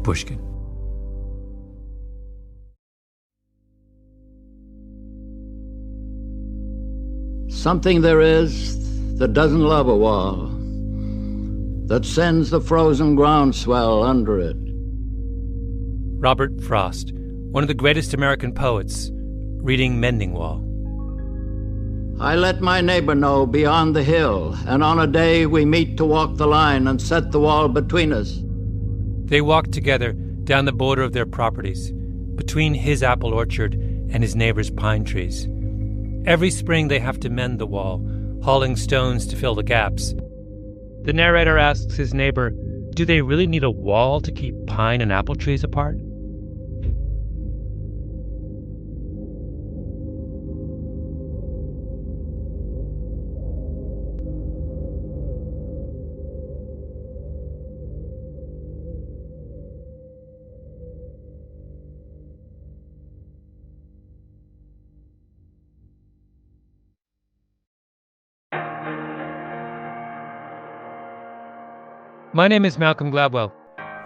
Pushkin. Something there is that doesn't love a wall, that sends the frozen groundswell under it. Robert Frost, one of the greatest American poets, reading Mending Wall. I let my neighbor know beyond the hill, and on a day we meet to walk the line and set the wall between us. They walked together down the border of their properties, between his apple orchard and his neighbor's pine trees. Every spring they have to mend the wall, hauling stones to fill the gaps. The narrator asks his neighbor, do they really need a wall to keep pine and apple trees apart? My name is Malcolm Gladwell.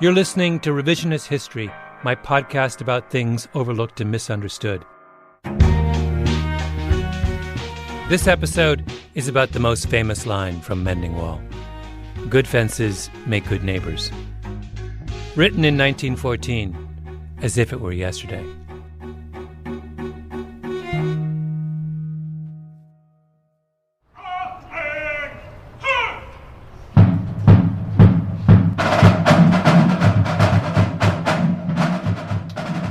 You're listening to Revisionist History, my podcast about things overlooked and misunderstood. This episode is about the most famous line from Mending Wall. Good fences make good neighbors. Written in 1914, as if it were yesterday.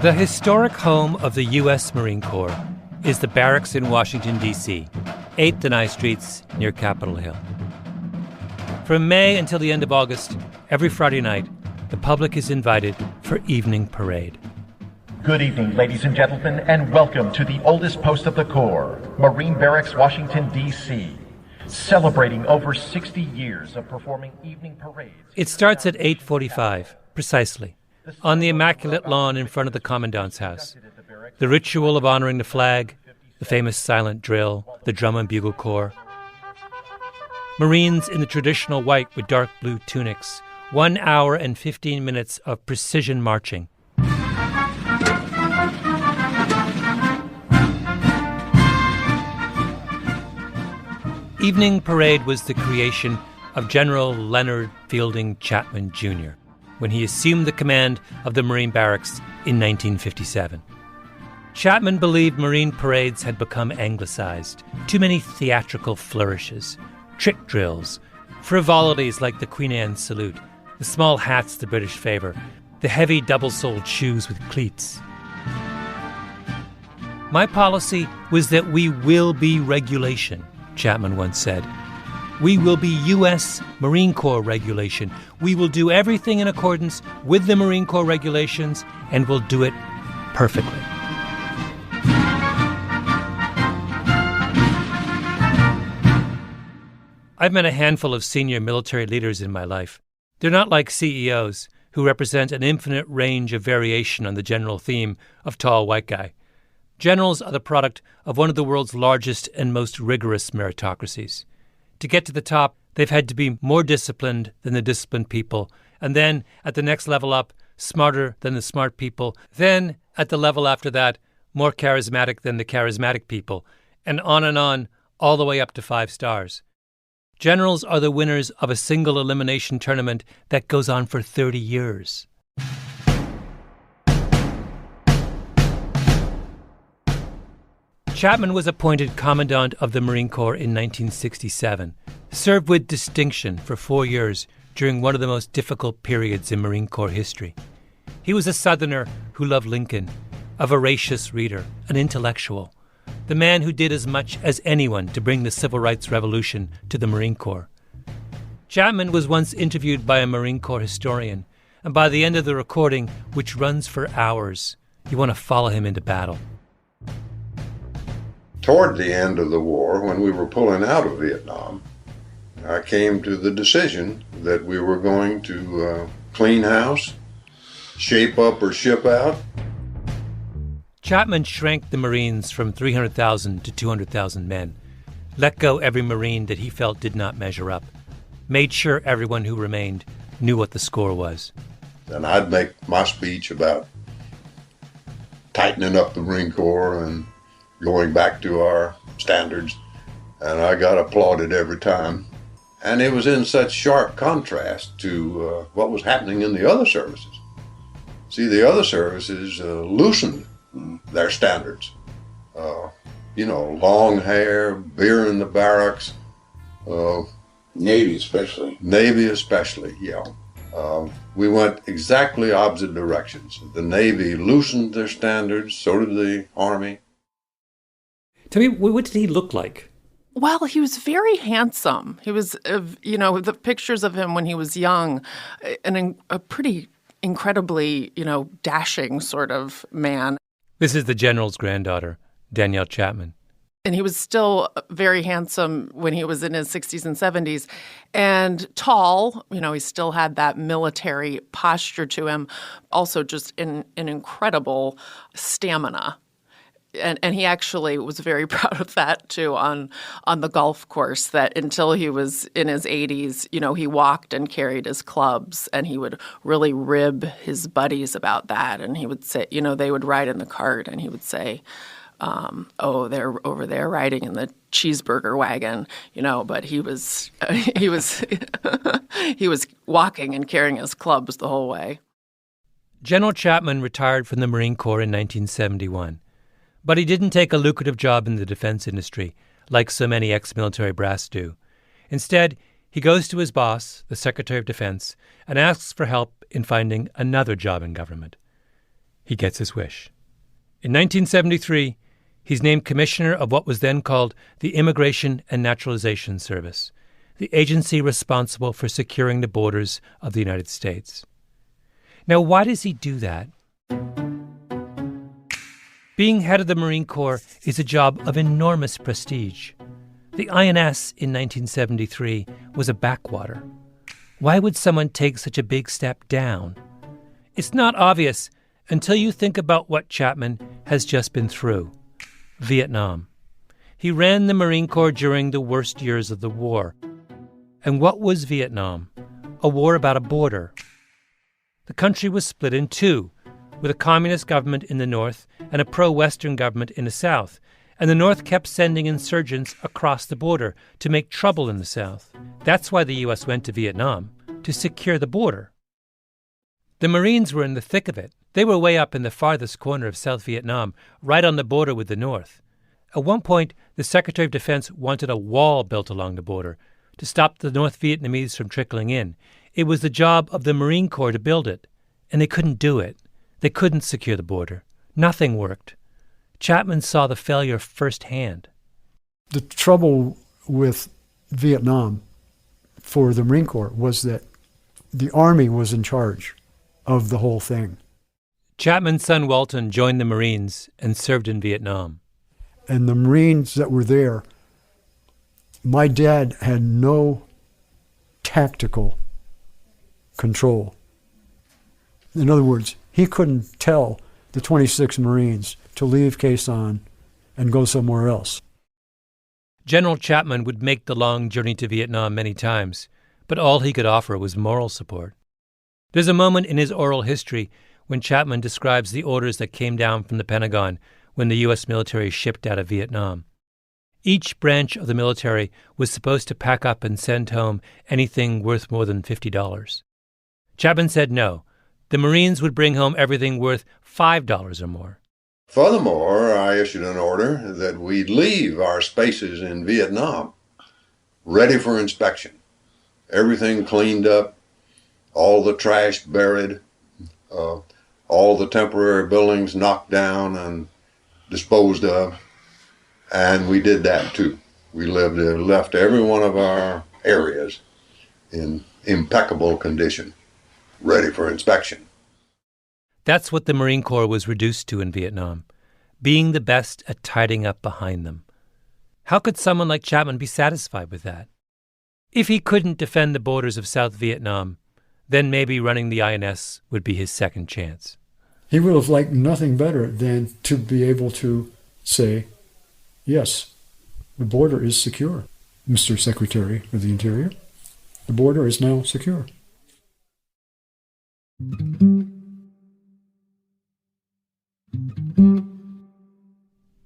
The historic home of the U.S. Marine Corps is the barracks in Washington, D.C., 8th and I Streets near Capitol Hill. From May until the end of August, every Friday night, the public is invited for evening parade. Good evening, ladies and gentlemen, and welcome to the oldest post of the Corps, Marine Barracks, Washington, D.C., celebrating over 60 years of performing evening parades. It starts at 8:45, precisely, on the immaculate lawn in front of the Commandant's house. The ritual of honoring the flag, the famous silent drill, the drum and bugle corps. Marines in the traditional white with dark blue tunics. 1 hour and 15 minutes of precision marching. Evening parade was the creation of General Leonard Fielding Chapman, Jr., when he assumed the command of the Marine Barracks in 1957. Chapman believed Marine parades had become anglicized. Too many theatrical flourishes, trick drills, frivolities like the Queen Anne salute, the small hats the British favor, the heavy double-soled shoes with cleats. My policy was that we will be regulation, Chapman once said. We will be U.S. Marine Corps regulation. We will do everything in accordance with the Marine Corps regulations, and we'll do it perfectly. I've met a handful of senior military leaders in my life. They're not like CEOs, who represent an infinite range of variation on the general theme of tall white guy. Generals are the product of one of the world's largest and most rigorous meritocracies. To get to the top, they've had to be more disciplined than the disciplined people, and then, at the next level up, smarter than the smart people, then, at the level after that, more charismatic than the charismatic people, and on, all the way up to 5 stars. Generals are the winners of a single elimination tournament that goes on for 30 years. Chapman was appointed Commandant of the Marine Corps in 1967, served with distinction for 4 years during one of the most difficult periods in Marine Corps history. He was a Southerner who loved Lincoln, a voracious reader, an intellectual, the man who did as much as anyone to bring the Civil Rights Revolution to the Marine Corps. Chapman was once interviewed by a Marine Corps historian, and by the end of the recording, which runs for hours, you want to follow him into battle. Toward the end of the war, when we were pulling out of Vietnam, I came to the decision that we were going to clean house, shape up or ship out. Chapman shrank the Marines from 300,000 to 200,000 men, let go every Marine that he felt did not measure up, made sure everyone who remained knew what the score was. And I'd make my speech about tightening up the Marine Corps and going back to our standards. And I got applauded every time. And it was in such sharp contrast to what was happening in the other services. See, the other services loosened their standards. Long hair, beer in the barracks. Navy especially. Navy especially, yeah. We went exactly opposite directions. The Navy loosened their standards, so did the Army. Tell me, what did he look like? Well, he was very handsome. He was, the pictures of him when he was young, a pretty incredibly, dashing sort of man. This is the general's granddaughter, Danielle Chapman. And he was still very handsome when he was in his 60s and 70s and tall. He still had that military posture to him, also just an incredible stamina. And he actually was very proud of that, too, on the golf course, that until he was in his 80s, he walked and carried his clubs, and he would really rib his buddies about that. And he would say, they would ride in the cart, and he would say, they're over there riding in the cheeseburger wagon, but he was he was walking and carrying his clubs the whole way. General Chapman retired from the Marine Corps in 1971, but he didn't take a lucrative job in the defense industry like so many ex-military brass do. Instead, he goes to his boss, the Secretary of Defense, and asks for help in finding another job in government. He gets his wish. In 1973, he's named commissioner of what was then called the Immigration and Naturalization Service, the agency responsible for securing the borders of the United States. Now, why does he do that? Being head of the Marine Corps is a job of enormous prestige. The INS in 1973 was a backwater. Why would someone take such a big step down? It's not obvious until you think about what Chapman has just been through. Vietnam. He ran the Marine Corps during the worst years of the war. And what was Vietnam? A war about a border. The country was split in two, with a communist government in the north and a pro-Western government in the south. And the north kept sending insurgents across the border to make trouble in the south. That's why the U.S. went to Vietnam, to secure the border. The Marines were in the thick of it. They were way up in the farthest corner of South Vietnam, right on the border with the North. At one point, the Secretary of Defense wanted a wall built along the border to stop the North Vietnamese from trickling in. It was the job of the Marine Corps to build it, and they couldn't do it. They couldn't secure the border. Nothing worked. Chapman saw the failure firsthand. The trouble with Vietnam for the Marine Corps was that the Army was in charge of the whole thing. Chapman's son Walton joined the Marines and served in Vietnam. And the Marines that were there, my dad had no tactical control. In other words, he couldn't tell the 26 Marines to leave Khe Sanh and go somewhere else. General Chapman would make the long journey to Vietnam many times, but all he could offer was moral support. There's a moment in his oral history when Chapman describes the orders that came down from the Pentagon when the U.S. military shipped out of Vietnam. Each branch of the military was supposed to pack up and send home anything worth more than $50. Chapman said no. The Marines would bring home everything worth $5 or more. Furthermore, I issued an order that we leave our spaces in Vietnam ready for inspection. Everything cleaned up, all the trash buried, all the temporary buildings knocked down and disposed of, and we did that too. We left every one of our areas in impeccable condition, ready for inspection. That's what the Marine Corps was reduced to in Vietnam, being the best at tidying up behind them. How could someone like Chapman be satisfied with that? If he couldn't defend the borders of South Vietnam, then maybe running the INS would be his second chance. He would have liked nothing better than to be able to say, yes, the border is secure, Mr. Secretary of the Interior. The border is now secure.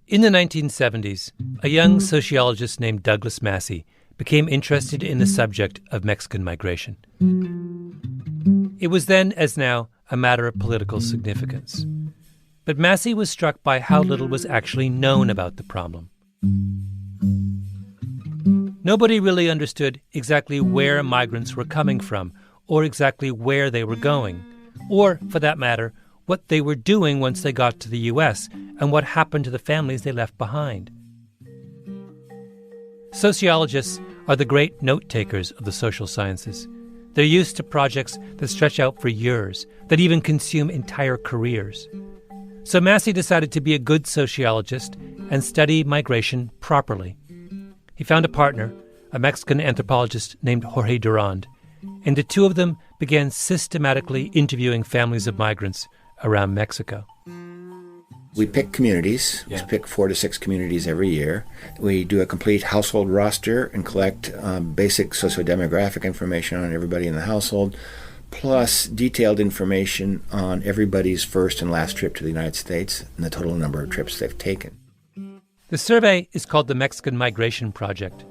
In the 1970s, a young sociologist named Douglas Massey became interested in the subject of Mexican migration. It was then, as now, a matter of political significance. But Massey was struck by how little was actually known about the problem. Nobody really understood exactly where migrants were coming from, or exactly where they were going, or, for that matter, what they were doing once they got to the U.S. and what happened to the families they left behind. Sociologists are the great note-takers of the social sciences. They're used to projects that stretch out for years, that even consume entire careers. So Massey decided to be a good sociologist and study migration properly. He found a partner, a Mexican anthropologist named Jorge Durand, and the two of them began systematically interviewing families of migrants around Mexico. We pick communities. We pick 4 to 6 communities every year. We do a complete household roster and collect basic sociodemographic information on everybody in the household, plus detailed information on everybody's first and last trip to the United States and the total number of trips they've taken. The survey is called the Mexican Migration Project.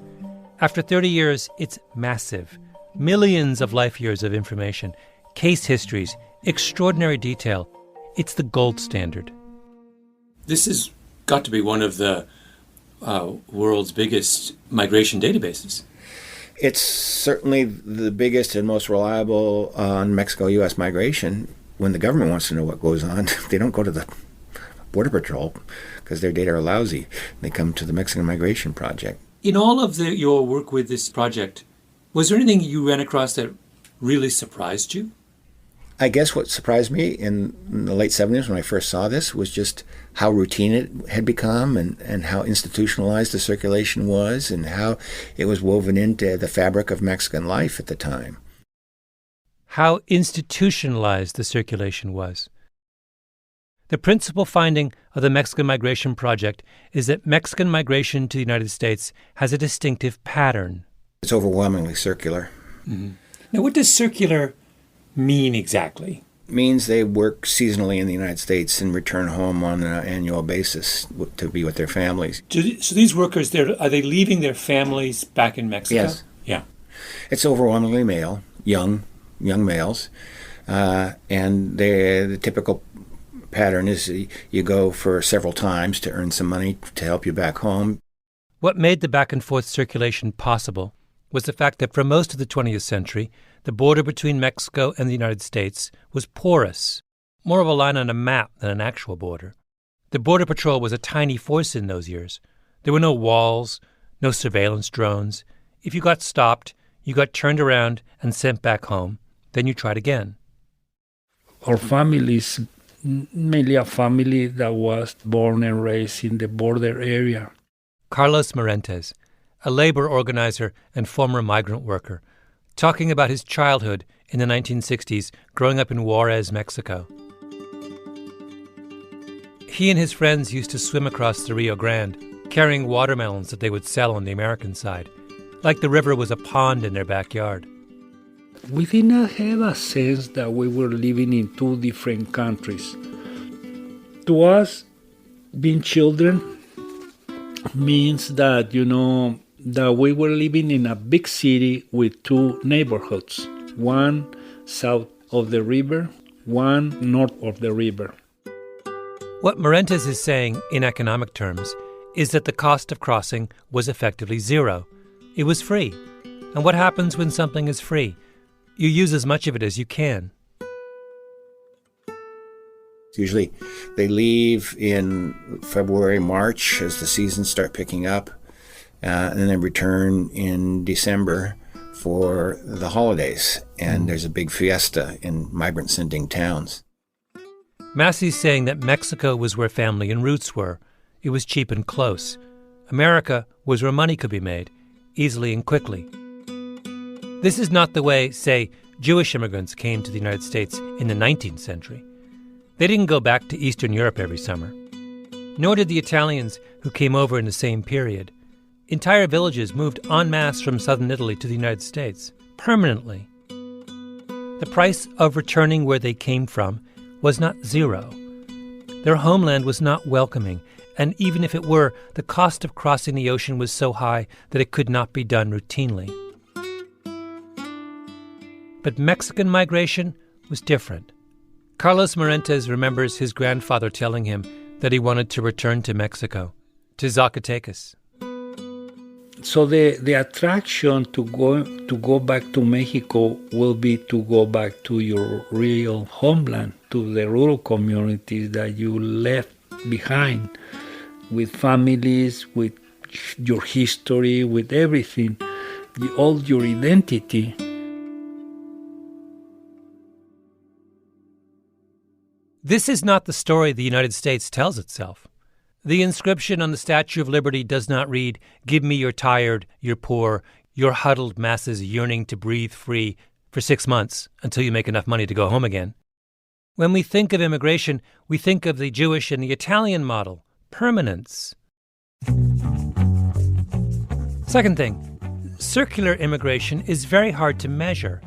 After 30 years, it's massive. Millions of life years of information, case histories, extraordinary detail. It's the gold standard. This has got to be one of the world's biggest migration databases. It's certainly the biggest and most reliable on Mexico-U.S. migration. When the government wants to know what goes on, they don't go to the Border Patrol because their data are lousy. They come to the Mexican Migration Project. In all of your work with this project, was there anything you ran across that really surprised you? I guess what surprised me in the late 70s when I first saw this was just how routine it had become and how institutionalized the circulation was and how it was woven into the fabric of Mexican life at the time. How institutionalized the circulation was. The principal finding of the Mexican Migration Project is that Mexican migration to the United States has a distinctive pattern. It's overwhelmingly circular. Mm-hmm. Now, what does circular mean exactly? It means they work seasonally in the United States and return home on an annual basis to be with their families. So these workers, are they leaving their families back in Mexico? Yes. Yeah. It's overwhelmingly male, young males, and the typical pattern is you go for several times to earn some money to help you back home. What made the back-and-forth circulation possible was the fact that for most of the 20th century, the border between Mexico and the United States was porous, more of a line on a map than an actual border. The Border Patrol was a tiny force in those years. There were no walls, no surveillance drones. If you got stopped, you got turned around and sent back home. Then you tried again. Our family is mainly a family that was born and raised in the border area. Carlos Morentes, a labor organizer and former migrant worker, talking about his childhood in the 1960s growing up in Juarez, Mexico. He and his friends used to swim across the Rio Grande, carrying watermelons that they would sell on the American side, like the river was a pond in their backyard. We did not have a sense that we were living in 2 different countries. To us, being children means that, that we were living in a big city with 2 neighborhoods, one south of the river, one north of the river. What Morentes is saying in economic terms is that the cost of crossing was effectively zero. It was free. And what happens when something is free? You use as much of it as you can. Usually they leave in February, March as the seasons start picking up, and then they return in December for the holidays. And there's a big fiesta in migrant-sending towns. Massey's saying that Mexico was where family and roots were. It was cheap and close. America was where money could be made, easily and quickly. This is not the way, say, Jewish immigrants came to the United States in the 19th century. They didn't go back to Eastern Europe every summer. Nor did the Italians who came over in the same period. Entire villages moved en masse from southern Italy to the United States, permanently. The price of returning where they came from was not zero. Their homeland was not welcoming, and even if it were, the cost of crossing the ocean was so high that it could not be done routinely. But Mexican migration was different. Carlos Morentes remembers his grandfather telling him that he wanted to return to Mexico, to Zacatecas. So the attraction to go back to Mexico will be to go back to your real homeland, to the rural communities that you left behind, with families, with your history, with everything, all your identity. This is not the story the United States tells itself. The inscription on the Statue of Liberty does not read, "Give me your tired, your poor, your huddled masses yearning to breathe free for 6 months until you make enough money to go home again." When we think of immigration, we think of the Jewish and the Italian model, permanence. Second thing, circular immigration is very hard to measure.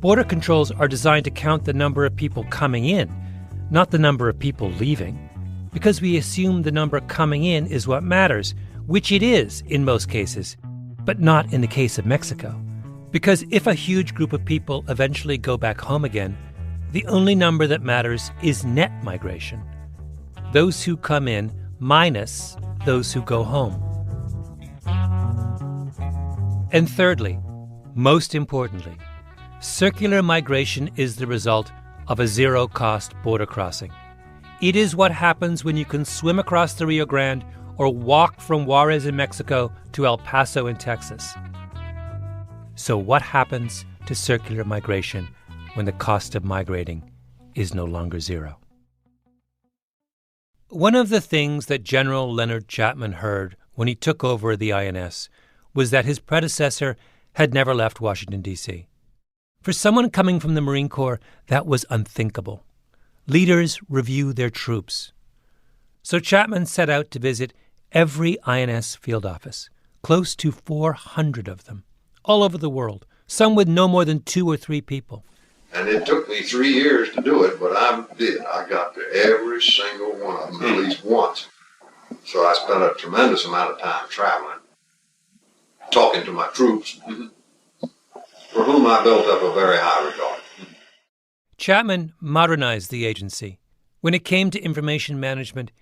Border controls are designed to count the number of people coming in, not the number of people leaving, because we assume the number coming in is what matters, which it is in most cases, but not in the case of Mexico. Because if a huge group of people eventually go back home again, the only number that matters is net migration. Those who come in minus those who go home. And thirdly, most importantly, circular migration is the result of a zero-cost border crossing. It is what happens when you can swim across the Rio Grande or walk from Juarez in Mexico to El Paso in Texas. So what happens to circular migration when the cost of migrating is no longer zero? One of the things that General Leonard Chapman heard when he took over the INS was that his predecessor had never left Washington, D.C. For someone coming from the Marine Corps, that was unthinkable. Leaders review their troops. So Chapman set out to visit every INS field office, close to 400 of them, all over the world, some with no more than 2 or 3 people. And it took me 3 years to do it, but I did. I got to every single one of them at least once. So I spent a tremendous amount of time traveling, talking to my troops, for whom I built up a very high regard. Chapman modernized the agency. When it came to information management,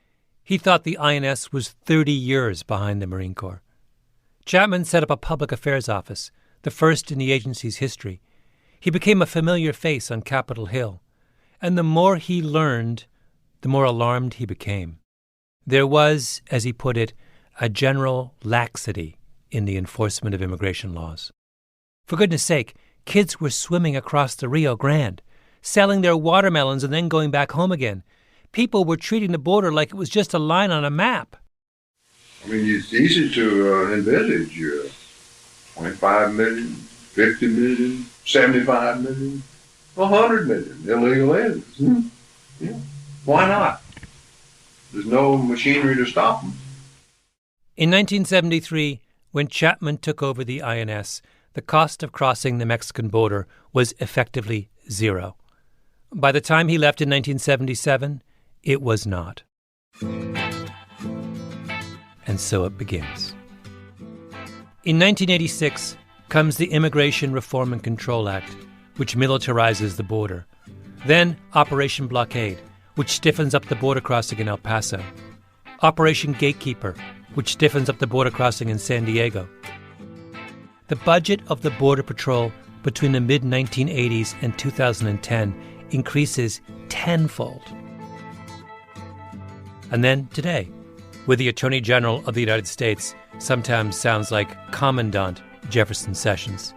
he thought the INS was 30 years behind the Marine Corps. Chapman set up a public affairs office, the first in the agency's history. He became a familiar face on Capitol Hill. And the more he learned, the more alarmed he became. There was, as he put it, a general laxity in the enforcement of immigration laws. For goodness sake, kids were swimming across the Rio Grande, selling their watermelons and then going back home again. People were treating the border like it was just a line on a map. I mean, it's easy to envisage 25 million, 50 million, 75 million, 100 million illegal aliens. Yeah. Why not? There's no machinery to stop them. In 1973, when Chapman took over the INS, the cost of crossing the Mexican border was effectively zero. By the time he left in 1977, it was not. And so it begins. In 1986 comes the Immigration Reform and Control Act, which militarizes the border. Then Operation Blockade, which stiffens up the border crossing in El Paso. Operation Gatekeeper, which stiffens up the border crossing in San Diego. The budget of the Border Patrol between the mid-1980s and 2010 increases tenfold. And then today, where the Attorney General of the United States sometimes sounds like Commandant Jefferson Sessions.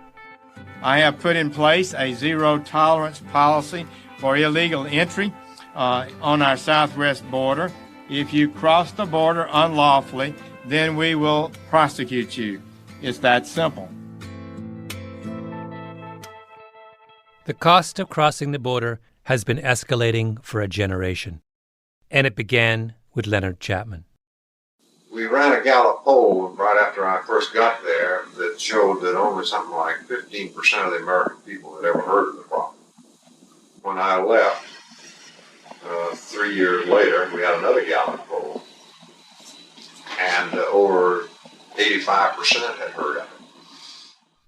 I have put in place a zero-tolerance policy for illegal entry on our southwest border. If you cross the border unlawfully, then we will prosecute you. It's that simple. The cost of crossing the border has been escalating for a generation. And it began with Leonard Chapman. We ran a Gallup poll right after I first got there that showed that only something like 15% of the American people had ever heard of the problem. when I left, 3 years later, we had another Gallup poll, and over 85% had heard of it.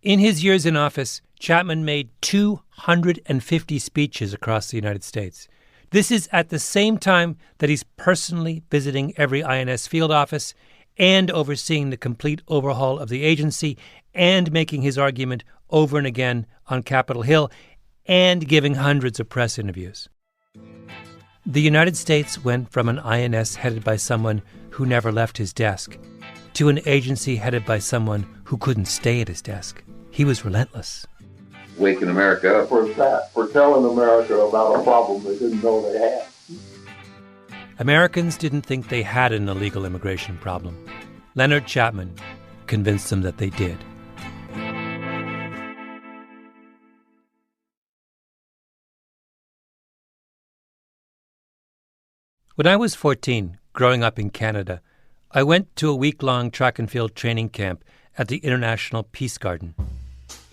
In his years in office, Chapman made 250 speeches across the United States. This is at the same time that he's personally visiting every INS field office and overseeing the complete overhaul of the agency and making his argument over and again on Capitol Hill and giving hundreds of press interviews. The United States went from an INS headed by someone who never left his desk to an agency headed by someone who couldn't stay at his desk. He was relentless. Waking America up for that, for telling America about a problem they didn't know they had. Americans didn't think they had an illegal immigration problem. Leonard Chapman convinced them that they did. When I was 14, growing up in Canada, I went to a week-long track and field training camp at the International Peace Garden.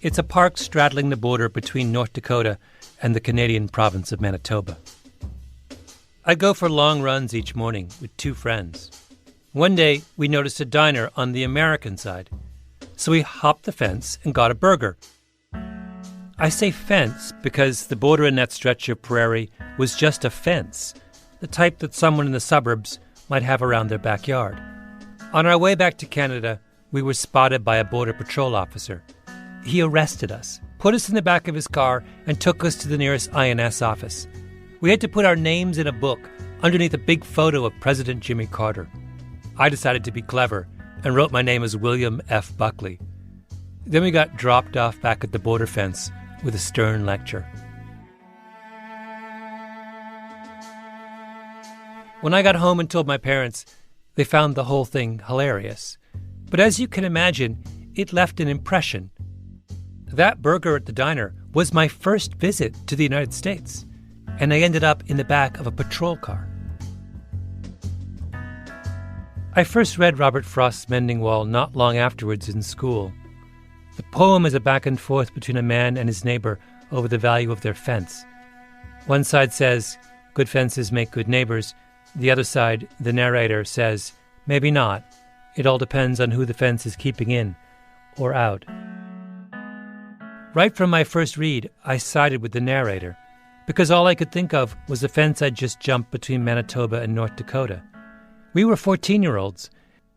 It's a park straddling the border between North Dakota and the Canadian province of Manitoba. I'd go for long runs each morning with two friends. One day, we noticed a diner on the American side, so we hopped the fence and got a burger. I say fence because the border in that stretch of prairie was just a fence, the type that someone in the suburbs might have around their backyard. On our way back to Canada, we were spotted by a Border Patrol officer. He arrested us, put us in the back of his car, and took us to the nearest INS office. We had to put our names in a book underneath a big photo of President Jimmy Carter. I decided to be clever and wrote my name as William F. Buckley. Then we got dropped off back at the border fence with a stern lecture. When I got home and told my parents, they found the whole thing hilarious. But as you can imagine, it left an impression. That burger at the diner was my first visit to the United States, and I ended up in the back of a patrol car. I first read Robert Frost's Mending Wall not long afterwards in school. The poem is a back and forth between a man and his neighbor over the value of their fence. One side says, good fences make good neighbors. The other side, the narrator, says, maybe not. It all depends on who the fence is keeping in or out. Right from my first read, I sided with the narrator, because all I could think of was the fence I'd just jumped between Manitoba and North Dakota. We were 14-year-olds,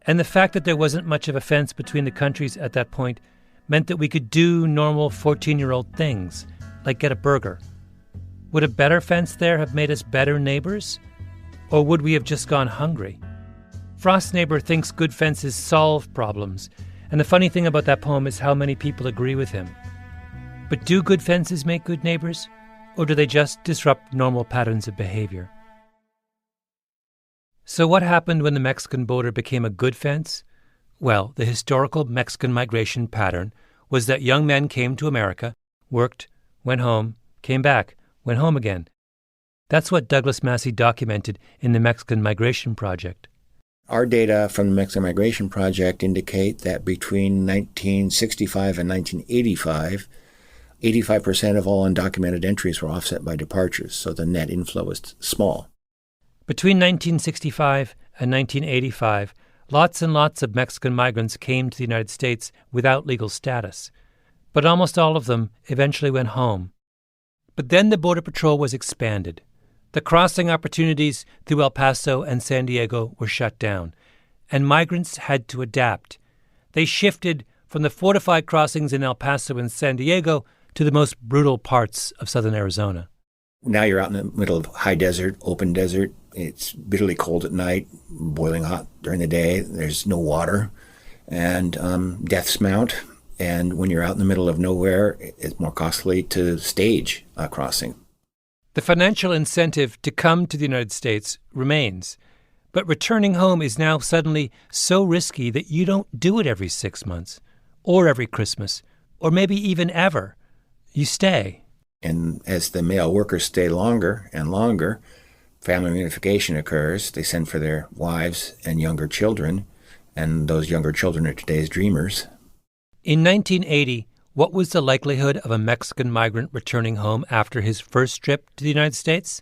and the fact that there wasn't much of a fence between the countries at that point meant that we could do normal 14-year-old things, like get a burger. Would a better fence there have made us better neighbors? Or would we have just gone hungry? Frost's neighbor thinks good fences solve problems, and the funny thing about that poem is how many people agree with him. But do good fences make good neighbors, or do they just disrupt normal patterns of behavior? So what happened when the Mexican border became a good fence? Well, the historical Mexican migration pattern was that young men came to America, worked, went home, came back, went home again. That's what Douglas Massey documented in the Mexican Migration Project. Our data from the Mexican Migration Project indicate that between 1965 and 1985, 85% of all undocumented entries were offset by departures, so the net inflow was small. Between 1965 and 1985, lots and lots of Mexican migrants came to the United States without legal status, but almost all of them eventually went home. But then the Border Patrol was expanded. The crossing opportunities through El Paso and San Diego were shut down, and migrants had to adapt. They shifted from the fortified crossings in El Paso and San Diego to the most brutal parts of southern Arizona. Now you're out in the middle of high desert, open desert. It's bitterly cold at night, boiling hot during the day. There's no water, and deaths mount. And when you're out in the middle of nowhere, it's more costly to stage a crossing. The financial incentive to come to the United States remains, but returning home is now suddenly so risky that you don't do it every 6 months, or every Christmas, or maybe even ever. You stay. And as the male workers stay longer and longer, family reunification occurs. They send for their wives and younger children, and those younger children are today's dreamers. In 1980, What was the likelihood of a Mexican migrant returning home after his first trip to the United States?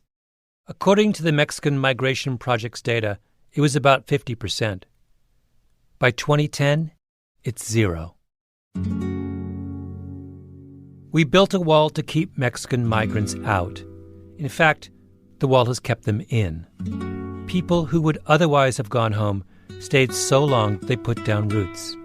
According to the Mexican Migration Project's data, it was about 50%. By 2010, it's 0. We built a wall to keep Mexican migrants out. In fact, the wall has kept them in. People who would otherwise have gone home stayed so long they put down roots.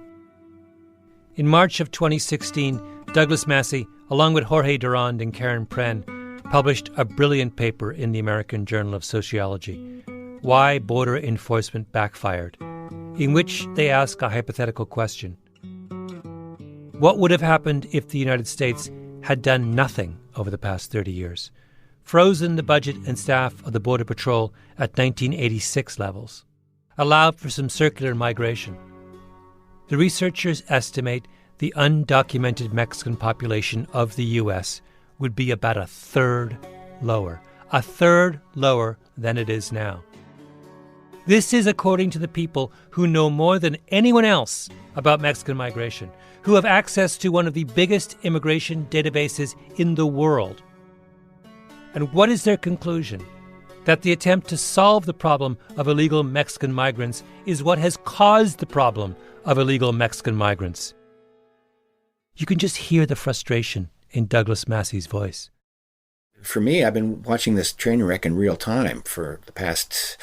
In March of 2016, Douglas Massey, along with Jorge Durand and Karen Pren, published a brilliant paper in the American Journal of Sociology, Why Border Enforcement Backfired, in which they ask a hypothetical question. What would have happened if the United States had done nothing over the past 30 years, frozen the budget and staff of the Border Patrol at 1986 levels, allowed for some circular migration? The researchers estimate the undocumented Mexican population of the U.S. would be about a third lower than it is now. This is according to the people who know more than anyone else about Mexican migration, who have access to one of the biggest immigration databases in the world. And what is their conclusion? That the attempt to solve the problem of illegal Mexican migrants is what has caused the problem of illegal Mexican migrants. You can just hear the frustration in Douglas Massey's voice. For me, I've been watching this train wreck in real time for the past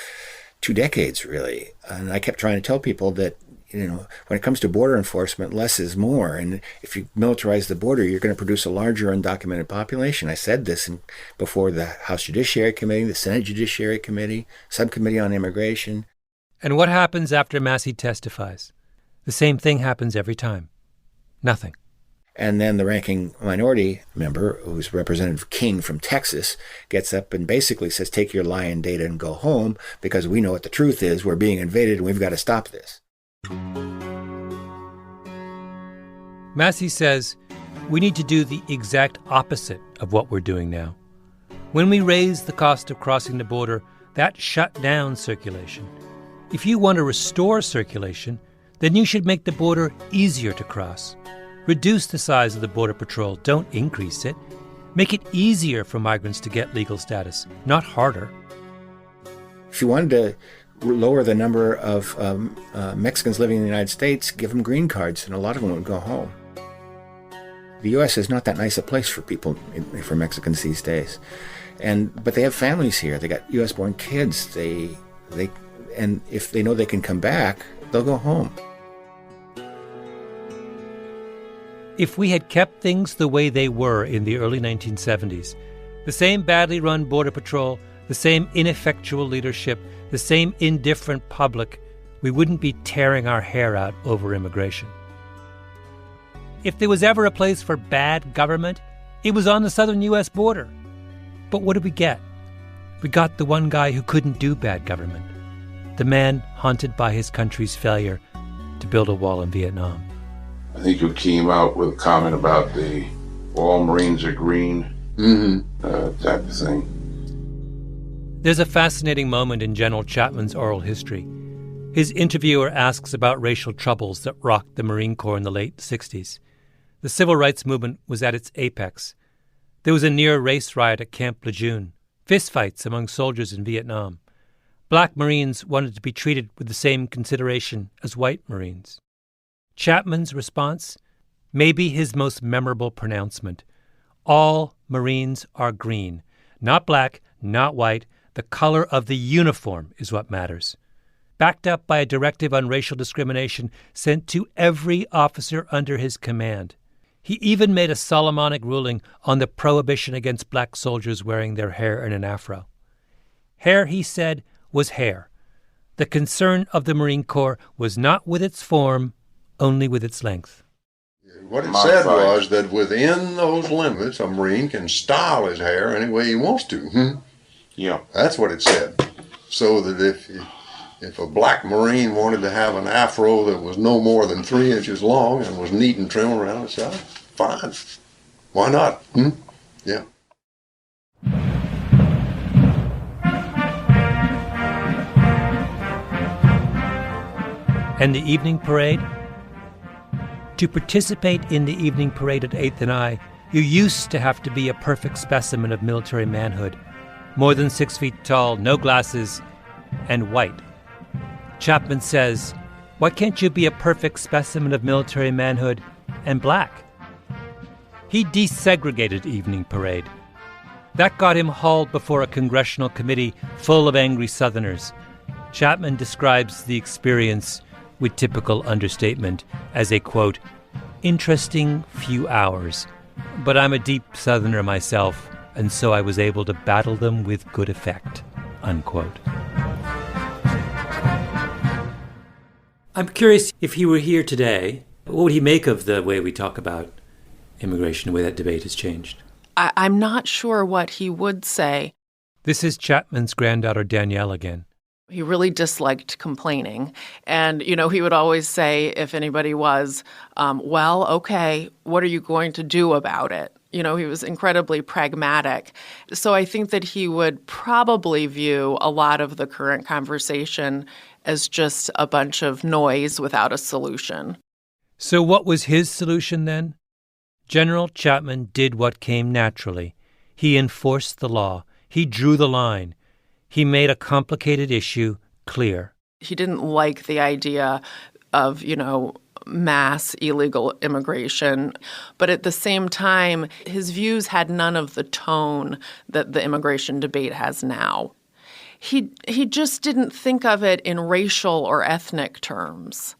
2 decades, really. And I kept trying to tell people that, when it comes to border enforcement, less is more. And if you militarize the border, you're going to produce a larger undocumented population. I said this before the House Judiciary Committee, the Senate Judiciary Committee, Subcommittee on Immigration. And what happens after Massey testifies? The same thing happens every time. Nothing. And then the ranking minority member, who's Representative King from Texas, gets up and basically says, take your lying data and go home, because we know what the truth is. We're being invaded and we've got to stop this. Massey says we need to do the exact opposite of what we're doing now. When we raised the cost of crossing the border, that shut down circulation. If you want to restore circulation, then you should make the border easier to cross. Reduce the size of the Border Patrol, don't increase it. Make it easier for migrants to get legal status, not harder. If you wanted to lower the number of Mexicans living in the United States, give them green cards, and a lot of them would go home. The U.S. is not that nice a place for people, for Mexicans these days. But they have families here. They got U.S.-born kids. And if they know they can come back, they'll go home. If we had kept things the way they were in the early 1970s, the same badly run Border Patrol, the same ineffectual leadership, the same indifferent public, we wouldn't be tearing our hair out over immigration. If there was ever a place for bad government, it was on the southern U.S. border. But what did we get? We got the one guy who couldn't do bad government, the man haunted by his country's failure to build a wall in Vietnam. I think you came out with a comment about all Marines are green, type of thing. There's a fascinating moment in General Chapman's oral history. His interviewer asks about racial troubles that rocked the Marine Corps in the late 60s. The civil rights movement was at its apex. There was a near race riot at Camp Lejeune, fistfights among soldiers in Vietnam. Black Marines wanted to be treated with the same consideration as white Marines. Chapman's response may be his most memorable pronouncement. All Marines are green. Not black, not white. The color of the uniform is what matters. Backed up by a directive on racial discrimination sent to every officer under his command. He even made a Solomonic ruling on the prohibition against black soldiers wearing their hair in an afro. Hair, he said, was hair. The concern of the Marine Corps was not with its form, only with its length. What it said was that within those limits, a Marine can style his hair any way he wants to. Yeah. That's what it said. So that if a black Marine wanted to have an afro that was no more than 3 inches long and was neat and trim around the side, fine. Why not? Yeah. And the evening parade? To participate in the evening parade at 8th and I, you used to have to be a perfect specimen of military manhood. More than 6 feet tall, no glasses, and white. Chapman says, why can't you be a perfect specimen of military manhood and black? He desegregated evening parade. That got him hauled before a congressional committee full of angry Southerners. Chapman describes the experience with typical understatement as a, quote, interesting few hours. But I'm a deep Southerner myself, and so I was able to battle them with good effect, unquote. I'm curious, if he were here today, what would he make of the way we talk about immigration, the way that debate has changed? I'm not sure what he would say. This is Chapman's granddaughter Danielle again. He really disliked complaining. And, he would always say, if anybody was, well, okay, what are you going to do about it? He was incredibly pragmatic. So I think that he would probably view a lot of the current conversation as just a bunch of noise without a solution. So what was his solution then? General Chapman did what came naturally. He enforced the law. He drew the line. He made a complicated issue clear. He didn't like the idea of, mass illegal immigration. But at the same time, his views had none of the tone that the immigration debate has now. He just didn't think of it in racial or ethnic terms.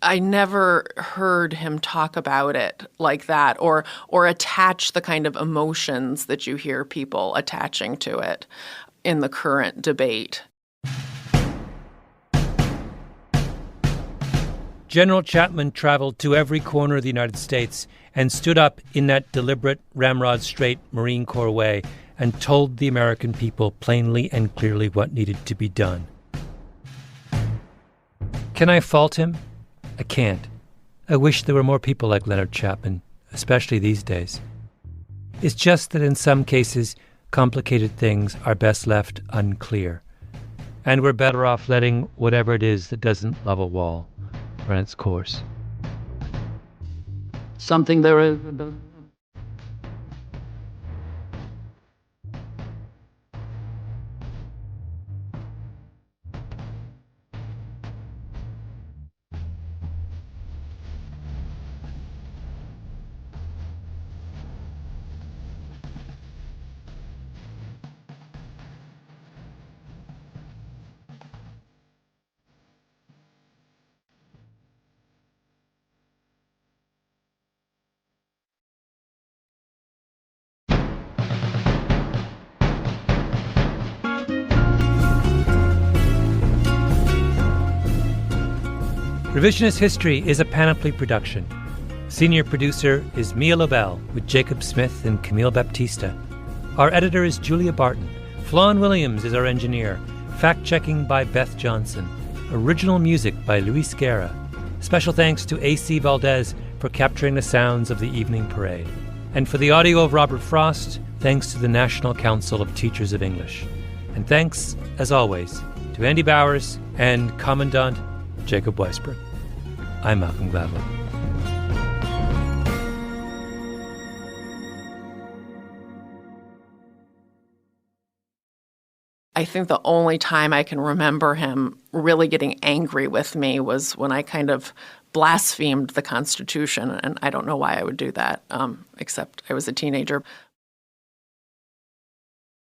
I never heard him talk about it like that or attach the kind of emotions that you hear people attaching to it in the current debate. General Chapman traveled to every corner of the United States and stood up in that deliberate, ramrod-straight Marine Corps way and told the American people plainly and clearly what needed to be done. Can I fault him? I can't. I wish there were more people like Leonard Chapman, especially these days. It's just that in some cases, complicated things are best left unclear. And we're better off letting whatever it is that doesn't love a wall run its course. Something there is. Revisionist History is a Panoply production. Senior producer is Mia Lobel with Jacob Smith and Camille Baptista. Our editor is Julia Barton. Flawn Williams is our engineer. Fact-checking by Beth Johnson. Original music by Luis Guerra. Special thanks to A.C. Valdez for capturing the sounds of the evening parade. And for the audio of Robert Frost, thanks to the National Council of Teachers of English. And thanks, as always, to Andy Bowers and Commandant Jacob Weisberg. I'm Malcolm Gladwell. I think the only time I can remember him really getting angry with me was when I kind of blasphemed the Constitution, and I don't know why I would do that, except I was a teenager.